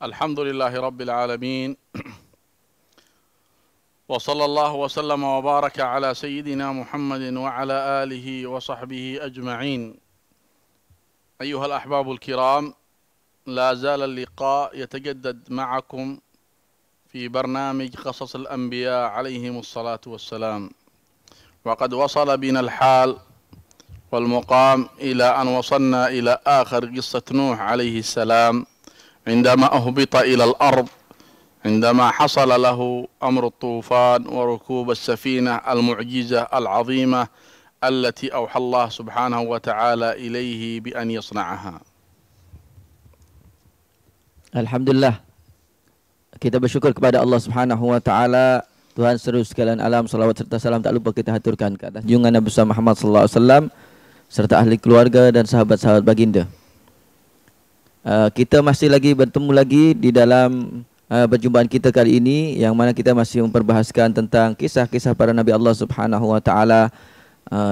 الحمد لله رب العالمين، وصلى الله وسلم وبارك على سيدنا محمد وعلى آله وصحبه أجمعين. أيها الأحباب الكرام، لا زال اللقاء يتجدد معكم في برنامج قصص الأنبياء عليهم الصلاة والسلام، وقد وصل بنا الحال والمقام إلى أن وصلنا إلى آخر قصة نوح عليه السلام عندما أهبط إلى الأرض، عندما حصل له أمر الطوفان وركوب السفينة المعجزة العظيمة التي أوحى الله سبحانه وتعالى إليه بأن يصنعها. Alhamdulillah, kita bersyukur kepada Allah Subhanahu wa taala, Tuhan seluruh sekalian alam. Salawat serta salam tak lupa kita haturkan ke atas junjungan Nabi Muhammad sallallahu alaihi wasallam serta ahli keluarga dan sahabat-sahabat baginda. Kita masih lagi bertemu lagi di dalam perjumpaan kita kali ini, yang mana kita masih memperbahaskan tentang kisah-kisah para Nabi Allah Subhanahu wa taala,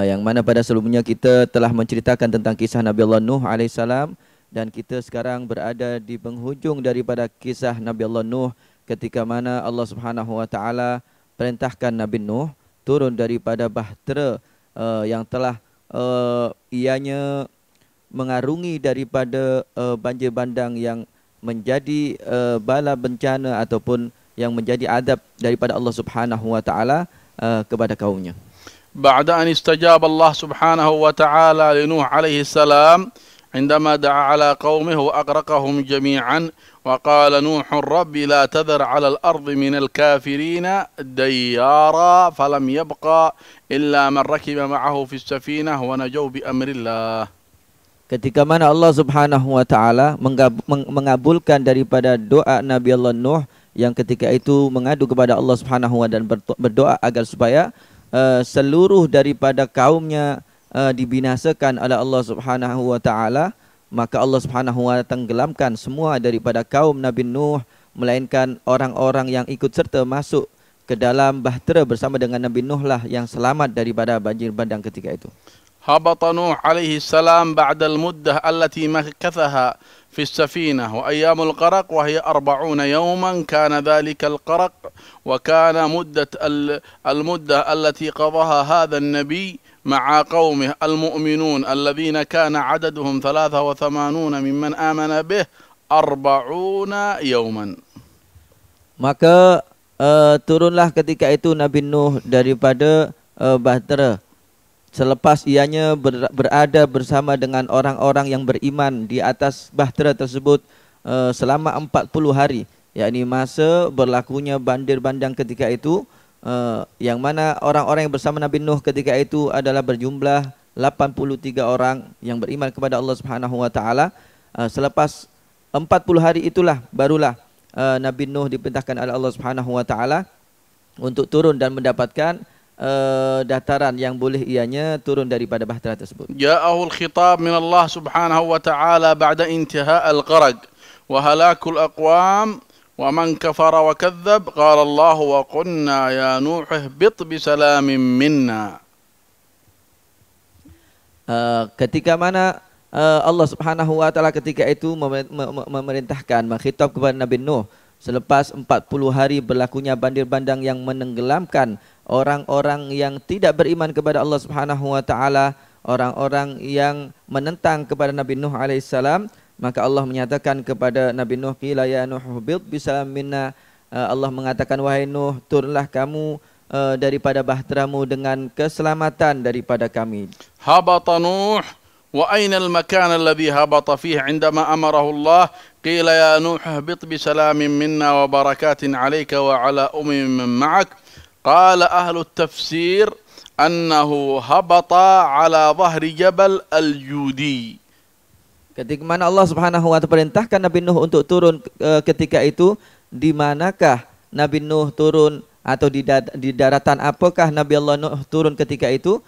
yang mana pada sebelumnya kita telah menceritakan tentang kisah Nabi Allah Nuh alaihissalam. Dan kita sekarang berada di penghujung daripada kisah Nabi Allah Nuh, ketika mana Allah Subhanahu wa taala perintahkan Nabi Nuh turun daripada bahtera yang telah ianya mengarungi daripada banjir bandang yang menjadi bala bencana ataupun yang menjadi adab daripada Allah Subhanahu wa taala kepada kaumnya. Ba'da an istajaba Allah Subhanahu wa taala li Nuh alaihi salam عندما دعا على قومه وأغرقهم جميعا وقال نوح رب لا تذر على الأرض من الكافرين ديارا فلم يبقى إلا من ركب معه في السفينة ونجوا بأمر الله. Ketika mana Allah Subhanahu wa taala mengabulkan daripada doa Nabi Allah Nuh, yang ketika itu mengadu kepada Allah Subhanahu wa taala dan berdoa agar supaya seluruh daripada kaumnya dibinasakan oleh Allah Subhanahu wa taala, maka Allah Subhanahu wa taala tenggelamkan semua daripada kaum Nabi Nuh, melainkan orang-orang yang ikut serta masuk ke dalam bahtera bersama dengan Nabi Nuh lah yang selamat daripada banjir bandang ketika itu. هبط نوح عليه السلام بعد المدة التي مكثها في السفينة وأيام الغرق وهي 40 يوما، كان ذلك الغرق وكان المدة التي قضاها هذا النبي مع قومه المؤمنون الذين كان عددهم 83 ممن آمن به 40 يوما. Maka turunlah ketika itu Nabi Nuh daripada bahtera selepas ianya berada bersama dengan orang-orang yang beriman di atas bahtera tersebut selama 40 hari, yakni masa berlakunya banjir bandang ketika itu, yang mana orang-orang yang bersama Nabi Nuh ketika itu adalah berjumlah 83 orang yang beriman kepada Allah Subhanahu wa taala. Selepas 40 hari itulah barulah Nabi Nuh diperintahkan oleh Allah Subhanahu wa taala untuk turun dan mendapatkan dataran yang boleh ianya turun daripada bahtera tersebut. Ja'ahu al-khitab min Allah Subhanahu wa ta'ala ba'da intiha' al-gharq wa halakul aqwam wa man kafara wa kadzdzab qala Allah wa qulna ya Nuh ihbit bi salamin minna. Ketika mana Allah Subhanahu wa taala ketika itu memerintahkan, mengkhitab kepada Nabi Nuh selepas 40 hari berlakunya banjir bandang yang menenggelamkan orang-orang yang tidak beriman kepada Allah Subhanahu wa taala, orang-orang yang menentang kepada Nabi Nuh alaihissalam, maka Allah menyatakan kepada Nabi Nuh, qila ya Nuh hubit bisalam minna, Allah mengatakan wahai Nuh, turunlah kamu daripada bahteramu dengan keselamatan daripada kami. Habata Nuh wa aina al-makan alladhi habata fihi 'indama amarahu Allah qila ya Nuh ihbit bisalamin minna wa barakatin 'alayka wa 'ala ummin ma'ak. قال أهل التفسير أنه هبط على ظهر جبل الجودي. Ketika mana Allah Subhanahu wa taala perintahkan Nabi Nuh untuk turun ketika itu, di manakah Nabi Nuh turun atau di daratan apakah Nabi Allah Nuh turun ketika itu?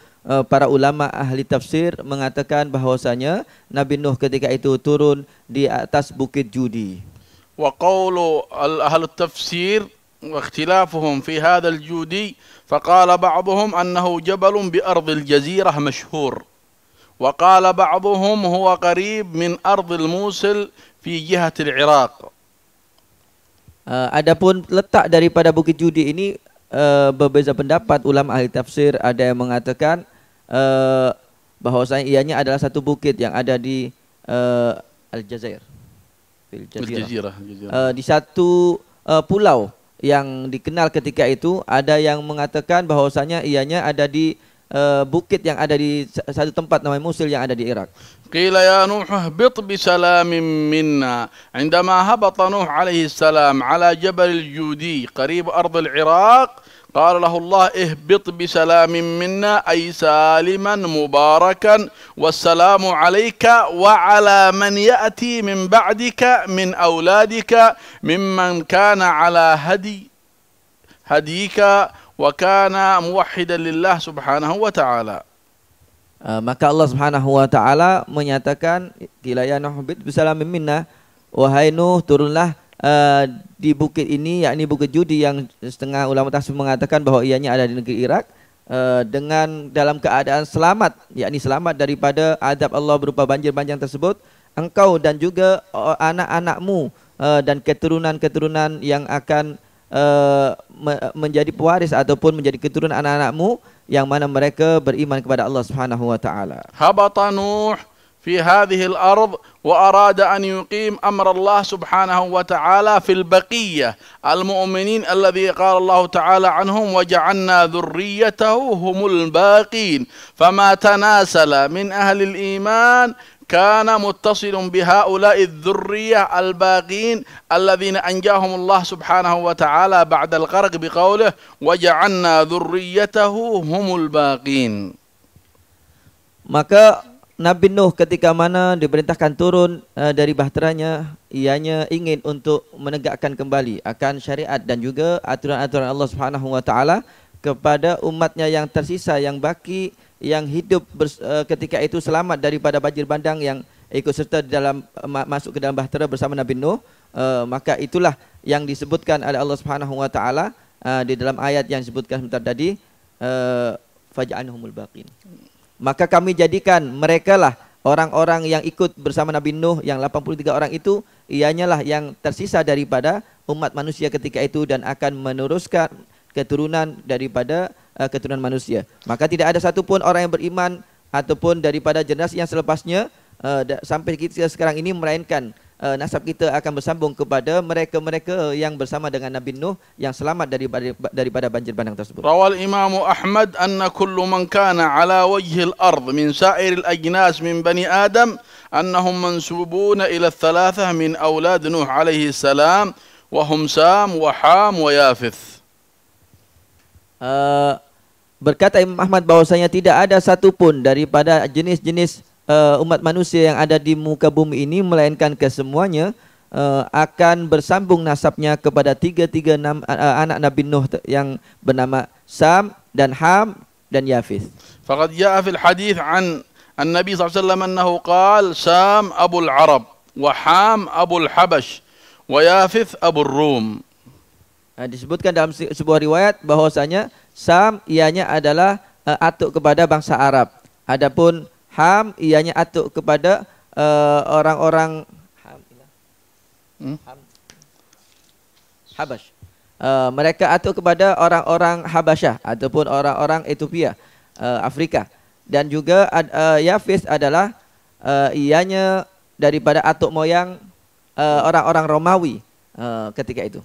Para ulama ahli tafsir mengatakan bahwasanya Nabi Nuh ketika itu turun di atas bukit Judi. Wa qawlu ahli tafsir واختلافهم في هذا الجودي فقال بعضهم أنه جبل بأرض الجزيرة مشهور وقال بعضهم هو قريب من أرض الموصل في جهة العراق Adapun letak daripada Bukit Judi ini berbeza pendapat ulama ahli tafsir. Ada yang mengatakan bahwasanya ianya adalah satu bukit yang ada di Al-Jazair, Al-Jazirah. di satu pulau yang dikenal ketika itu. Ada yang mengatakan bahwasanya ianya ada di bukit yang ada di satu tempat namanya Musil yang ada di Irak. قيل يا نوح اهبط بسلام منا عندما هبط نوح عليه السلام على جبل الجودي قريب أرض العراق قال له الله اهبط بسلام منا أي سالما مباركا والسلام عليك وعلى من يأتي من بعدك من أولادك ممن كان على هديك وكان موحدا لله سبحانه وتعالى. Maka Allah Subhanahu wa taala menyatakan qila ya Nuh bisalamin minna, wahai Nuh turunlah di bukit ini, yakni Bukit Judi yang setengah ulama tafsir mengatakan bahwa ianya ada di negeri Irak, dengan dalam keadaan selamat, yakni selamat daripada azab Allah berupa banjir bandang tersebut. Engkau dan juga anak-anakmu dan keturunan-keturunan yang akan menjadi pewaris ataupun menjadi keturunan anak-anakmu yang mana mereka beriman kepada Allah Subhanahu wa taala. Habata Nuh في هذه الأرض وأراد أن يقيم أمر الله سبحانه وتعالى في البقية المؤمنين الذي قال الله تعالى عنهم وجعلنا ذريته هم الباقين فما تناسل من أهل الإيمان كان متصل بهؤلاء الذرية الباقين الذين أنجاهم الله سبحانه وتعالى بعد الغرق بقوله وجعلنا ذريته هم الباقين. Maka Nabi Nuh ketika mana diperintahkan turun dari bahteranya, ianya ingin untuk menegakkan kembali akan syariat dan juga aturan-aturan Allah Subhanahu wa taala kepada umatnya yang tersisa, yang baki, yang hidup ketika itu selamat daripada banjir bandang yang ikut serta dalam masuk ke dalam bahtera bersama Nabi Nuh. Maka itulah yang disebutkan oleh Allah Subhanahu wa taala di dalam ayat yang disebutkan sebentar tadi, faj'alhumul baqin. Maka kami jadikan mereka lah orang-orang yang ikut bersama Nabi Nuh yang 83 orang itu, ianya lah yang tersisa daripada umat manusia ketika itu dan akan meneruskan keturunan daripada keturunan manusia. Maka tidak ada satupun orang yang beriman ataupun daripada generasi yang selepasnya sampai kita sekarang ini melainkan nasab kita akan bersambung kepada mereka-mereka yang bersama dengan Nabi Nuh yang selamat daripada banjir bandang tersebut. Rawal Imam Ahmad anna kullu man kana ala wajhi al-ard min sa'ir al-ajnas min bani Adam annahum mansubuna ila al-thalathah min awlad Nuh alaihi salam wa hum Sam wa Ham wa Yafith. Berkata Imam Ahmad bahwasanya tidak ada satupun daripada jenis-jenis umat manusia yang ada di muka bumi ini melainkan kesemuanya akan bersambung nasabnya kepada tiga anak Nabi Nuh yang bernama Sam dan Ham dan Yafith. Faqad jaa fil hadits an an-nabi sallallahu alaihi wasallam annahu qala Sam abul Arab wa Ham abul Habash wa Yafith abul Rum. Disebutkan dalam sebuah riwayat bahwasanya Sam ianya adalah atuk kepada bangsa Arab. Adapun Ham ianya atuk kepada orang-orang Habash. Mereka atuk kepada orang-orang Habasyah ataupun orang-orang Ethiopia, Afrika. Dan juga Yafis adalah ianya daripada atuk moyang orang-orang Romawi ketika itu.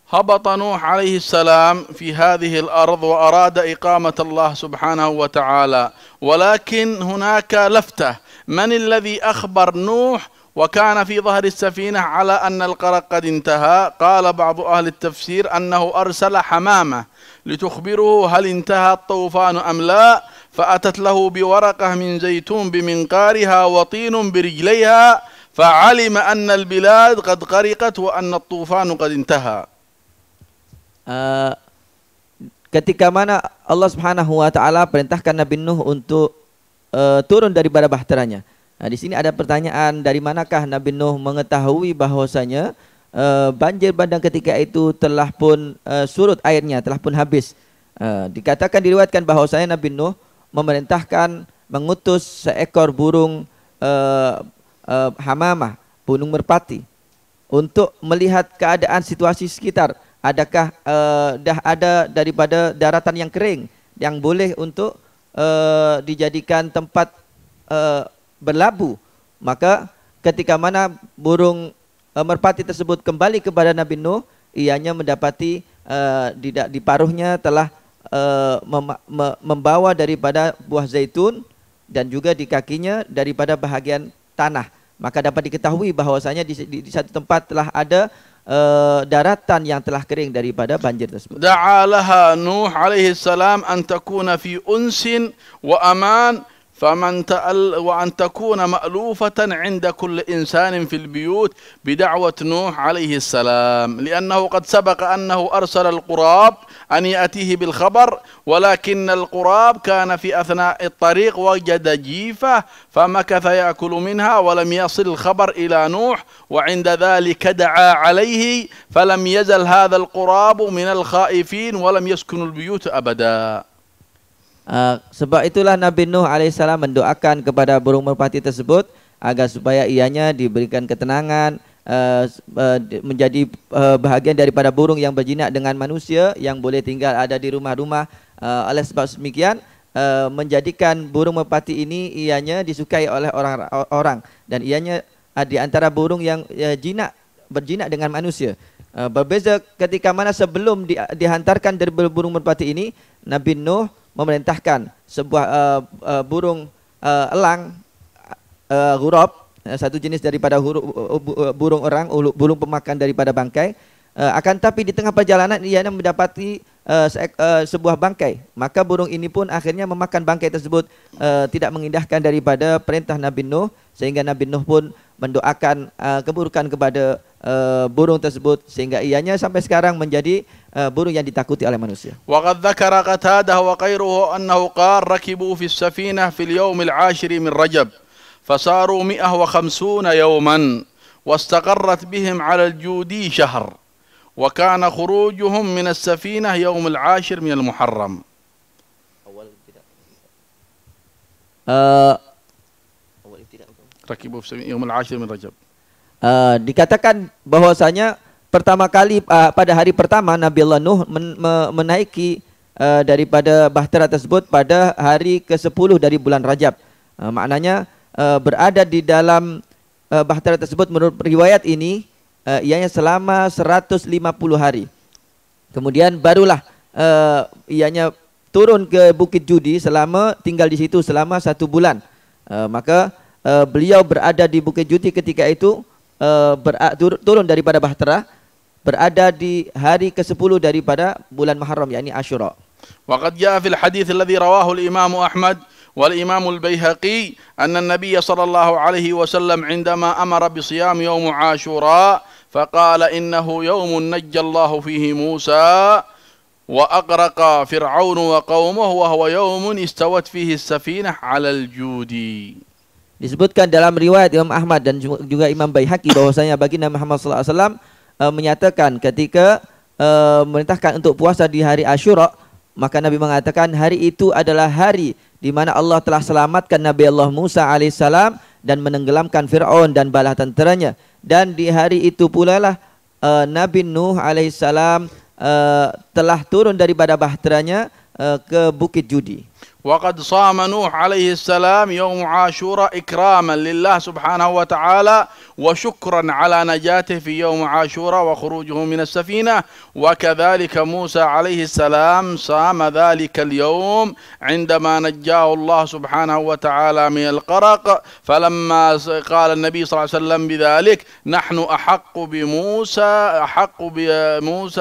هبط نوح عليه السلام في هذه الأرض وأراد إقامة الله سبحانه وتعالى ولكن هناك لفتة من الذي أخبر نوح وكان في ظهر السفينة على أن الغرق قد انتهى. قال بعض أهل التفسير أنه أرسل حمامة لتخبره هل انتهى الطوفان أم لا فأتت له بورقة من زيتون بمنقارها وطين برجليها فعلم أن البلاد قد غرقت وأن الطوفان قد انتهى. Ketika mana Allah Subhanahu wa taala perintahkan Nabi Nuh untuk turun daripada bahteranya. Nah, di sini ada pertanyaan, dari manakah Nabi Nuh mengetahui bahwasanya banjir bandang ketika itu telah pun surut airnya, telah pun habis. Dikatakan, diriwayatkan bahwasanya Nabi Nuh memerintahkan mengutus seekor burung hamamah, burung merpati, untuk melihat keadaan situasi sekitar. Adakah dah ada daripada daratan yang kering yang boleh untuk dijadikan tempat berlabuh. Maka ketika mana burung merpati tersebut kembali kepada Nabi Nuh, ianya mendapati di paruhnya telah membawa daripada buah zaitun dan juga di kakinya daripada bahagian tanah. Maka dapat diketahui bahwasanya di satu tempat telah ada daratan yang telah kering daripada banjir tersebut. Da'a laha Nuh alaihi salam an takuna fi unsin wa aman وأن تكون مألوفة عند كل إنسان في البيوت بدعوة نوح عليه السلام، لأنه قد سبق أنه أرسل القراب أن يأتيه بالخبر، ولكن القراب كان في أثناء الطريق وجد جيفة فمكث يأكل منها ولم يصل الخبر إلى نوح، وعند ذلك دعا عليه فلم يزل هذا القراب من الخائفين ولم يسكن البيوت أبدا. Sebab itulah Nabi Nuh alaihissalam mendoakan kepada burung merpati tersebut agar supaya ianya diberikan ketenangan, menjadi bahagian daripada burung yang berjinak dengan manusia yang boleh tinggal ada di rumah-rumah. Oleh sebab demikian menjadikan burung merpati ini ianya disukai oleh orang dan ianya di antara burung yang berjinak dengan manusia. Berbeza ketika mana sebelum dihantarkan dari burung merpati ini, Nabi Nuh memerintahkan sebuah burung elang ghurab, satu jenis daripada burung orang, burung pemakan daripada bangkai. Akan tapi di tengah perjalanan ia mendapati sebuah bangkai. Maka burung ini pun akhirnya memakan bangkai tersebut, tidak mengindahkan daripada perintah Nabi Nuh, sehingga Nabi Nuh pun mendoakan keburukan kepada burung tersebut sehingga ianya sampai sekarang menjadi burung yang ditakuti oleh manusia. وقد ذكر قتادة وغيره أنه قال ركبوا في السفينة في اليوم العاشر من رجب فصاروا 150 يوما واستقرت بهم على الجودي شهر وكان خروجهم من السفينة يوم العاشر من المحرم. ركبوا في السفينة يوم العاشر من رجب. Dikatakan bahwasanya pertama kali pada hari pertama Nabi Allah Nuh menaiki daripada bahtera tersebut pada hari ke-10 dari bulan Rajab. Maknanya berada di dalam bahtera tersebut menurut riwayat ini ianya selama 150 hari. Kemudian barulah ianya turun ke Bukit Judi tinggal di situ selama 1 bulan. Maka beliau berada di Bukit Judi ketika itu turun daripada bahtera, berada di hari ke-10 daripada bulan Muharram, yakni Asyura. وقد جاء في الحديث الذي رواه الإمام أحمد والإمام البيهقي أن النبي صلى الله عليه وسلم عندما أمر بصيام يوم عاشوراء فقال إنه يوم نجى الله فيه موسى وأغرق فرعون وقومه وهو يوم استوت فيه السفينة على الجودي. Disebutkan dalam riwayat Imam Ahmad dan juga Imam Baihaqi bahwasanya baginda Muhammad sallallahu alaihi wasallam menyatakan ketika memerintahkan untuk puasa di hari Asyura, maka Nabi mengatakan hari itu adalah hari di mana Allah telah selamatkan Nabi Allah Musa alaihissalam dan menenggelamkan Fir'aun dan bala tenteranya, dan di hari itu pula lah Nabi Nuh alaihissalam telah turun daripada bahteranya ke Bukit Judi. وقد صام نوح عليه السلام يوم عاشوراء إكراما لله سبحانه وتعالى وشكرا على نجاته في يوم عاشوراء وخروجه من السفينة، وكذلك موسى عليه السلام صام ذلك اليوم عندما نجاه الله سبحانه وتعالى من الغرق، فلما قال النبي صلى الله عليه وسلم بذلك نحن أحق بموسى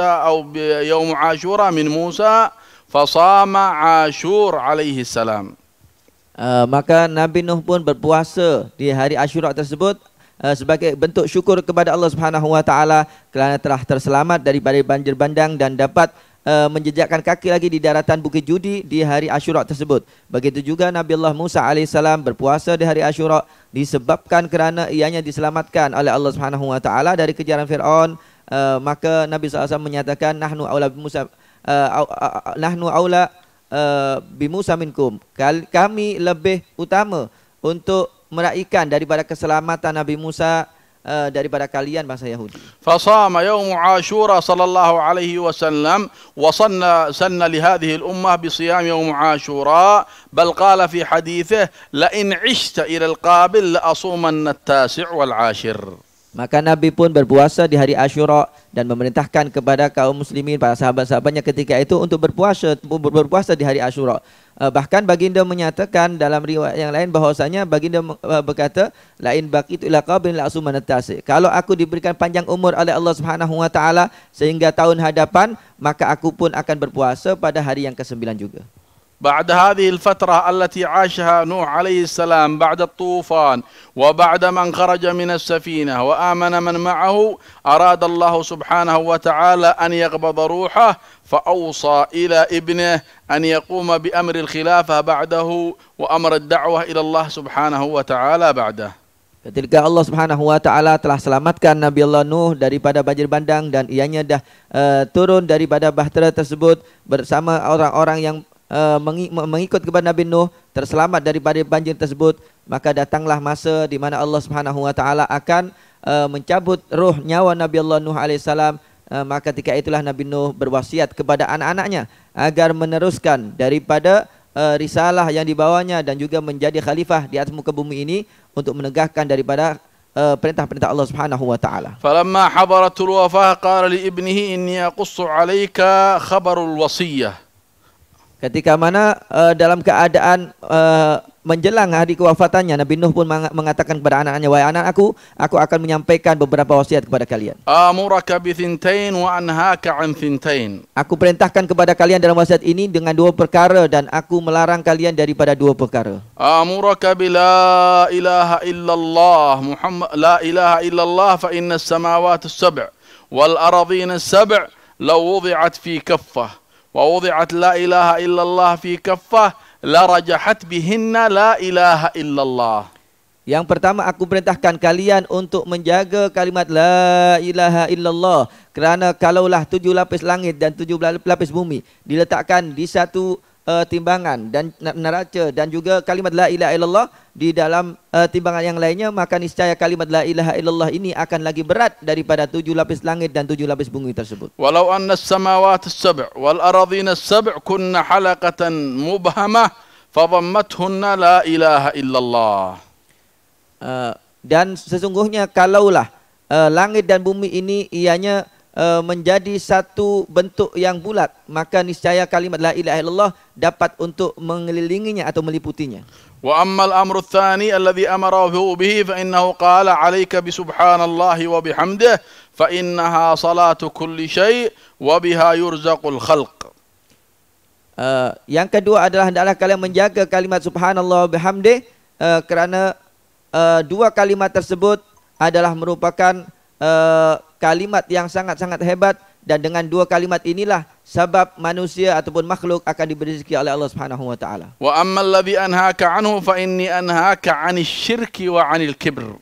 أو بيوم عاشوراء من موسى Fasama Ashur alaihi salam. Maka Nabi Nuh pun berpuasa di hari Asyura tersebut sebagai bentuk syukur kepada Allah Subhanahu wa taala kerana telah terselamat daripada banjir bandang dan dapat menjejakkan kaki lagi di daratan Bukit Judi di hari Asyura tersebut. Begitu juga Nabi Allah Musa alaihissalam berpuasa di hari Asyura disebabkan kerana ianya diselamatkan oleh Allah Subhanahu wa taala dari kejaran Firaun. Maka Nabi SAW menyatakan nahnu aula bi Musa nahnu aula bi Musa minkum, kami lebih utama untuk meraihkan daripada keselamatan Nabi Musa daripada kalian bangsa Yahudi. فصام يوم عاشوراء صلى الله عليه وسلم سن لهذه الأمة بصيام يوم عاشوراء بل قال في حديثه لئن عشت إلى القابل لأصومن التاسع والعاشر. Maka Nabi pun berpuasa di hari Asyura dan memerintahkan kepada kaum muslimin, para sahabat-sahabatnya ketika itu untuk berpuasa di hari Asyura. Bahkan baginda menyatakan dalam riwayat yang lain bahwasanya baginda berkata, lain baqitu ila qabil la asuman at-tasi. Kalau aku diberikan panjang umur oleh Allah Subhanahu wa taala sehingga tahun hadapan, maka aku pun akan berpuasa pada hari yang ke-9 juga. بعد هذه الفترة التي عاشها نوح عليه السلام بعد الطوفان وبعد من خرج من السفينة وآمن من معه أراد الله سبحانه وتعالى أن يقبض روحه فأوصى إلى ابنه أن يقوم بأمر الخلافة بعده وأمر الدعوة إلى الله سبحانه وتعالى بعده. Ketika Allah Subhanahu wa taala telah selamatkan Nabi Allah Nuh daripada banjir bandang dan ianya dah turun daripada bahtera tersebut bersama orang-orang yang mengikut kepada Nabi Nuh terselamat daripada banjir tersebut, maka datanglah masa di mana Allah Subhanahu wa taala akan mencabut roh nyawa Nabi Allah Nuh alaihissalam. Maka ketika itulah Nabi Nuh berwasiat kepada anak-anaknya agar meneruskan daripada risalah yang dibawanya dan juga menjadi khalifah di atas muka bumi ini untuk menegakkan daripada perintah-perintah Allah Subhanahu wa taala. فلما حضرت الوفاة قال لابنه إني أقص عليك خبر الوصية. Ketika mana dalam keadaan menjelang hari kewafatannya, Nabi Nuh pun mengatakan kepada anak-anaknya, wahai anak-anakku, aku akan menyampaikan beberapa wasiat kepada kalian. آمرك بثنتين وأنهاك عن ثنتين. Aku perintahkan kepada kalian dalam wasiat ini dengan 2 perkara dan aku melarang kalian daripada 2 perkara. آمرك بلا إله إلا الله محمد لا إله إلا الله فإن السماوات السبع والأراضين السبع لو وضعت في كفة ووضعت لا إله إلا الله في كفة لرجحت بهن لا إله إلا الله. Yang pertama, aku perintahkan kalian untuk menjaga kalimat la ilaha illallah, kerana kalaulah 7 lapis langit dan 7 lapis bumi diletakkan di satu timbangan dan neraca dan juga kalimat la ilaha illallah di dalam timbangan yang lainnya, maka niscaya kalimat la ilaha illallah ini akan lagi berat daripada 7 lapis langit dan 7 lapis bumi tersebut. Walau anna as-samawati as-sab' wal aradhina as-sab' kunna halaqatan mubhamah fadhammathunna la ilaha illallah. Dan sesungguhnya kalaulah langit dan bumi ini ianya menjadi satu bentuk yang bulat, maka niscaya kalimat la ilaha illallah dapat untuk mengelilinginya atau meliputinya. Wa ammal amru tsani alladhi amarahu bihi fa innahu qala 'alaika bi subhanallahi wa bihamdihi fa innaha salatu kulli syai' wa biha yurzaqul khalq. Yang kedua adalah hendaklah kalian menjaga kalimat subhanallah wa bihamdihi, kerana 2 kalimat tersebut adalah merupakan kalimat yang sangat-sangat hebat, dan dengan 2 kalimat inilah sebab manusia ataupun makhluk akan diberi rezeki oleh Allah Subhanahu wa taala. Wa ammal ladzi anhaaka anhu fa inni anhaaka 'anil syirki wa 'anil kibr.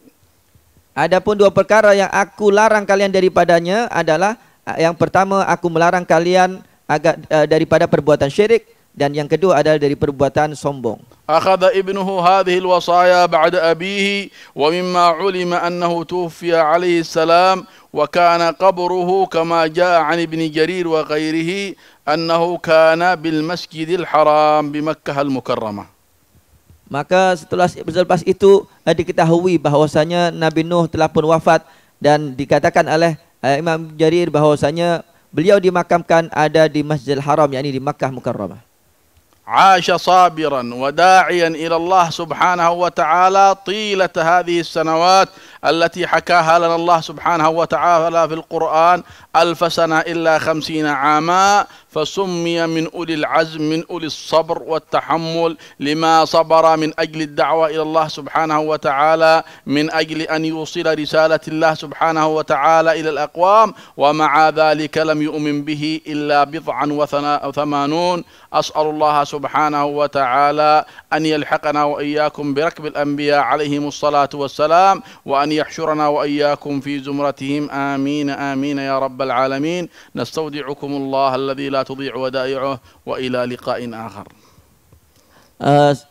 Adapun 2 perkara yang aku larang kalian daripadanya adalah yang pertama, aku melarang kalian agar daripada perbuatan syirik, dan yang kedua adalah dari perbuatan sombong. Akhadha ibnuhu hadhihi alwasaya ba'da abihi wa mimma 'ulima annahu tuwfiya alayhi salam wa kana qabruhu kama jaa 'an ibni Jarir wa ghairihi annahu kana bil Masjidil Haram bi Makkah al-Mukarramah. Maka selepas itu diketahui bahwasanya Nabi Nuh telah pun wafat, dan dikatakan oleh Imam Jarir bahwasanya beliau dimakamkan ada di Masjidil Haram, yakni di Makkah Mukarramah. عاش صابرا وداعيا إلى الله سبحانه وتعالى طيلة هذه السنوات التي حكاها لنا الله سبحانه وتعالى في القرآن 1000 سنة إلا 50 عاما فسمي من أولي العزم من أولي الصبر والتحمل لما صبر من أجل الدعوة إلى الله سبحانه وتعالى من أجل أن يوصل رسالة الله سبحانه وتعالى إلى الأقوام ومع ذلك لم يؤمن به إلا 87. أسأل الله سبحانه وتعالى أن يلحقنا وإياكم بركب الأنبياء عليهم الصلاة والسلام وأن يحشرنا وإياكم في زمرتهم آمين آمين يا رب العالمين. نستودعكم الله الذي لا تضيع ودائعه وإلى لقاء آخر.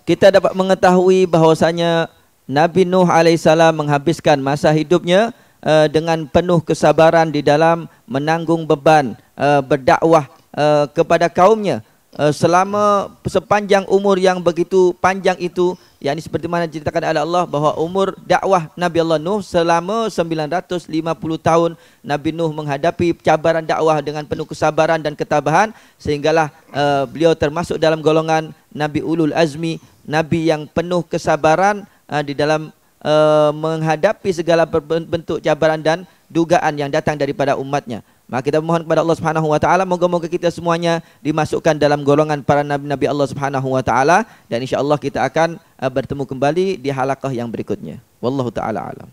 Kita dapat mengetahui bahwasanya Nabi Nuh alaihissalam menghabiskan masa hidupnya dengan penuh kesabaran di dalam menanggung beban berdakwah kepada kaumnya sepanjang umur yang begitu panjang itu, yakni seperti mana diceritakan oleh Allah bahwa umur dakwah Nabi Allah Nuh selama 950 tahun. Nabi Nuh menghadapi cabaran dakwah dengan penuh kesabaran dan ketabahan, sehinggalah beliau termasuk dalam golongan Nabi Ulul Azmi, Nabi yang penuh kesabaran di dalam menghadapi segala bentuk cabaran dan dugaan yang datang daripada umatnya. Maka kita mohon kepada Allah Subhanahu wa taala, moga-moga kita semuanya dimasukkan dalam golongan para nabi-nabi Allah Subhanahu wa taala, dan insyaallah kita akan bertemu kembali di halaqah yang berikutnya. Wallahu taala alam.